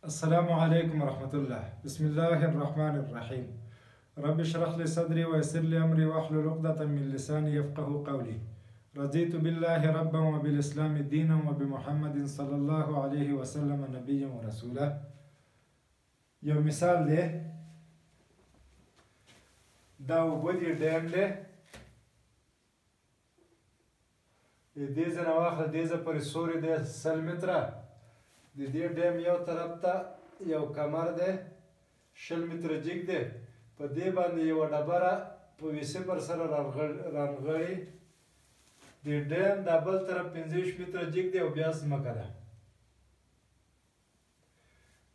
السلام عليكم ورحمة الله. بسم الله الرحمن الرحيم. رب اشرح لي صدري ويسر لي أمري واحلل عقدة من لساني يفقه قولي. رضيت بالله ربا وبالإسلام دينا وبمحمد صلى الله عليه وسلم نبيا ورسولا. یو مثال دی، دا اوبه دی ډیم دی، دې ځای نه واخله دې ځای پورې سوري دی 100 متره. د دې ډیم یو طرف ته یو کمر دی 20 متره جګ دی، په دې باندې یوه ډبره په ویسپر سره رانغړي. د ډیم دا بل طرف 25 متره جګ دی او بیا ځمکه ده.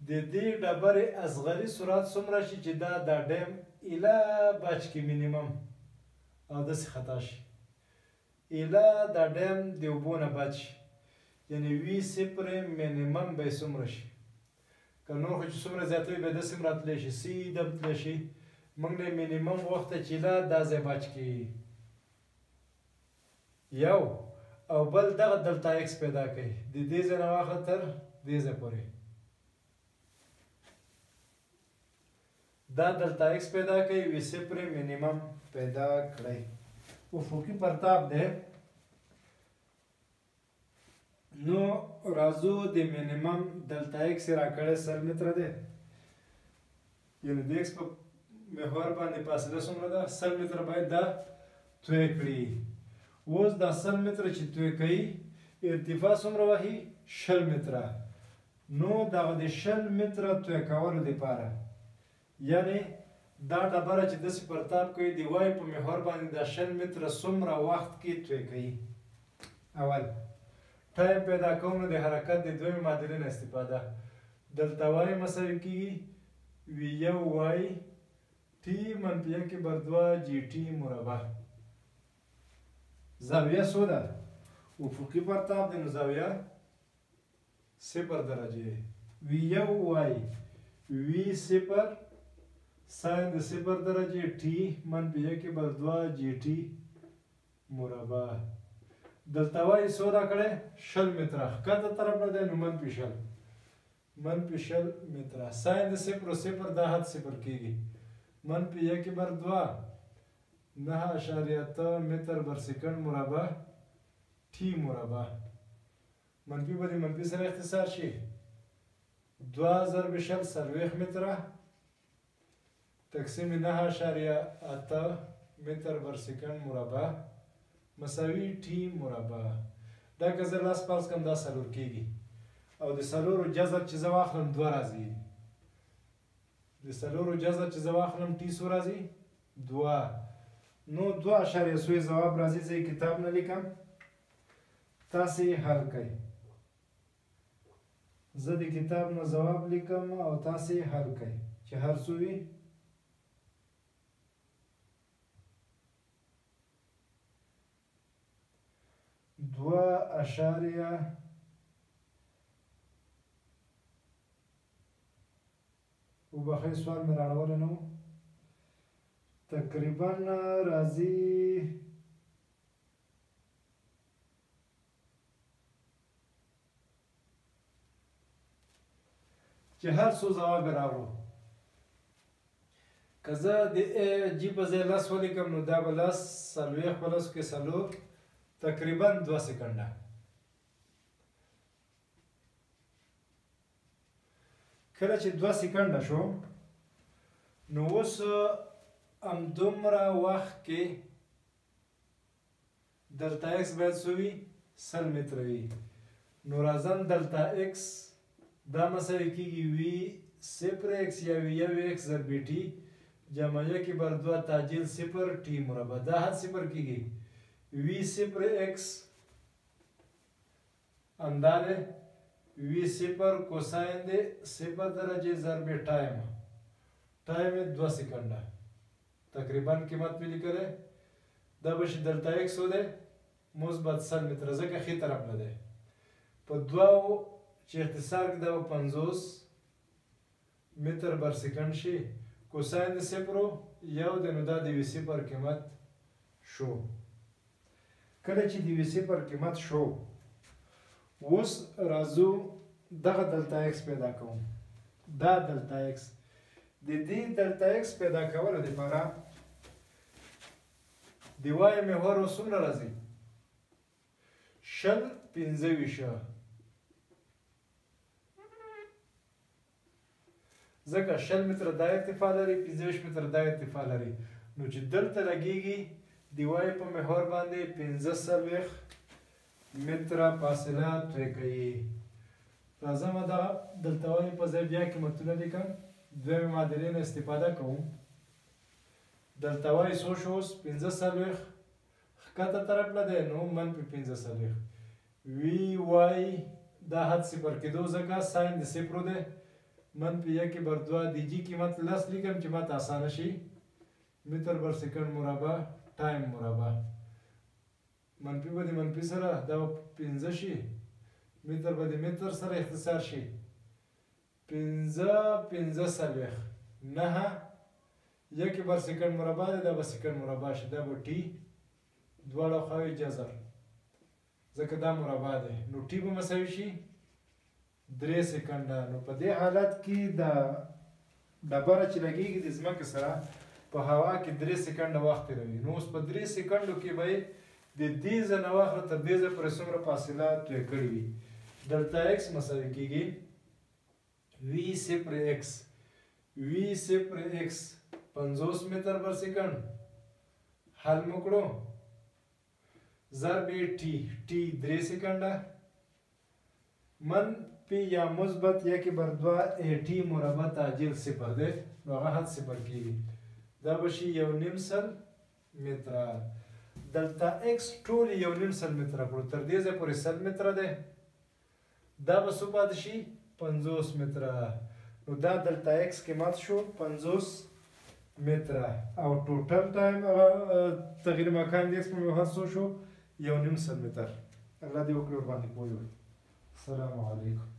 د دې ډبرې اصغري سرعت څومره شي چې دا ډیم ایله بچ کې مینیمم او داسې خطا شي، ایله دا ډیم د اوبو نه بچ شي، یعنې وي صفر مینیمم به یې څومره شي. که نور خو چې څومره زیاته وي بیا داسې هم راتلی شي، سیده هم تلی شي. موږ نه مینیمم وخته چې ایله دا ځای بچ کړي یو، او بل دغه دلتا ایکس پیدا کوي، د دې ځای نه واخله تر دې ځای پورې دا دلتا ایکس پیدا کوي، وي صفر مینیمم پیدا کړئ. افقي پرتاب دی، نو راځو د مینیمم دلتا ایکس یې راکړی 100 متره دی، یعنې د ایکس په محور باندې فاصله څومره ده 100 متره باید دا توی کړي. اوس دا 100 متره چې توی کوي ارتفاع څومره وهي 20 متره. نو دغه د 20 متره توی کولو دپاره یعنې دا ډبره چې داسې پرتاب کوي د وای په محور باندې دا 20 متره څومره وخت کې توی کوي. اول ټایم پیدا کوم نو د حرکت د دویمې معادلې نه استفاده. دلته وای مساوي کېږي وي یو وای ټي منفي 1/2 جي ټي مربع. زاویه څو ده؟ افقي پرتاب دی نو زاویه 0 درجې. وي یو وای وي 0 ساین د 0 درجې ټي منفي 1/2 جي ټي مربع. دلته وایي څو راکړی 20 متره، ښکته طرف نه دی نو منفي 20 متره. ساین د 0 دا حد 0 کېږي، منفي 1/2 9.8 متر بر سکند مربع ټي مربع. منفي به د منفي سره اختصار شي 2 ضرب 40 متره تقسیم 9.8 متر بر سکند مربع مساوي ټي مربع. دا که زه لاس پاس کړم دا 4 کېږي، او د 4 جذر چې زه واخلم 2 راځي. د 4 جذر چې زه واخلم ټي څو راځي 2. نو 2.3 ځواب راځي. زه یې کتاب نه لیکم، تاسې حل کړئ. زه د کتاب نه ځواب لیکم او تاسې حل کړئ چې هر څو وي. وبخښئ سوال مې راړولی نه و، تقریبا راځي چې هر څو ځواب یې راوړو. که زه د جي په ځای 10 ولیکم نو دا به 10 40 په 10 کې 4 تقریبا 2 سکنډه. کله چې 2 سکنډه شو نو اوس همدومره وخت کې دلتا ایکس باید څو وي 100 متره وي. نو راځم دلتا ایکس دا مساوي کېږي وي 0 ایکس یا وي 1 ایکس ضرب ټي جمع 1/2 تعجیل 0 ټي مربع. دا حد 0 کېږي وي 0 ایکس اندازه وي 0 کوساین دی 0 درجه ضرب ټایم 2 سکنډه. تقریبا قیمت مې لیکلی دا به شي دلتا ایکس دی مثبت 100 متره، ځکه ښي طرف نه دی. په 2 چې اختصار کې دا به 50 متر بر سکند شي. کوساین د 0 یو دی نو دا د وي 0 قیمت شو. کله چې د وي 0 قیمت شو اوس راځو دغه دلتا ایکس پیدا کوم. دا دلتا ایکس د دې دلتا ایکس پیدا کولو دپاره د وای محور اوس څومره راځي 25 ځکه 20 متره دا ارتفاع لري 25 متره دا ارتفاع لري نو چې دلته لګیږي د وای په محور باندې 45 متره فاصله طی کوي. راځم دا دلته وای په ځای بیا قیمتونه لیکم دویمې معادلې نه استفاده کوم. دلته وای څو شو اوس 45 ښکته طرف له دی نو -45 وی وای دا حد صفر کېدو ځکه ساین د صفرو دی -1/2 د جی قیمت لس لیکم چې ماته اسانه شي متر بر سکند مربع ټایم مربع منفي به د منفي سره دا 15 شي متر به د متر سره اختصار شي 15 9 1 بر سکند مربع دی دا به سکند مربع شي دا به ټي دواړه خواوې جذر ځکه دا مربع دی نو ټي به مساوي شي 3 سکنډه. نو په دې حالت کې دا ډبره چې لګیږي د ځمکې سره په هوا کې 3 سکنډه وخت تېروي نو اوس په 3 سکنډو کې به د دې ځای نه واخله تر دې ځای پورې څومره فاصله طی کړې وي. دلتا ایکس مساوي کېږي وي صفر ایکس 50 متر بر سکند حل مو کړو ضرب ټي 3 سکنډه منفي یا مثبت 1/2 ټي مربع تعجیل صفر دی نو هغه حد صفر کېږي دا به شي 1.5 سل متره. دلتا ایکس ټول 1.5 سل متره کړو تر دې ځای پورې سل متره دی دا به څو پاتې شي 50 متره نو دا دلتا ایکس قیمت شو 50 متره او ټوټل ټایم تغییر مکان د ایکس په محور څو شو 1.5 سل متر. الله دې وکړي ورباندې پوه وي. السلام علیکم.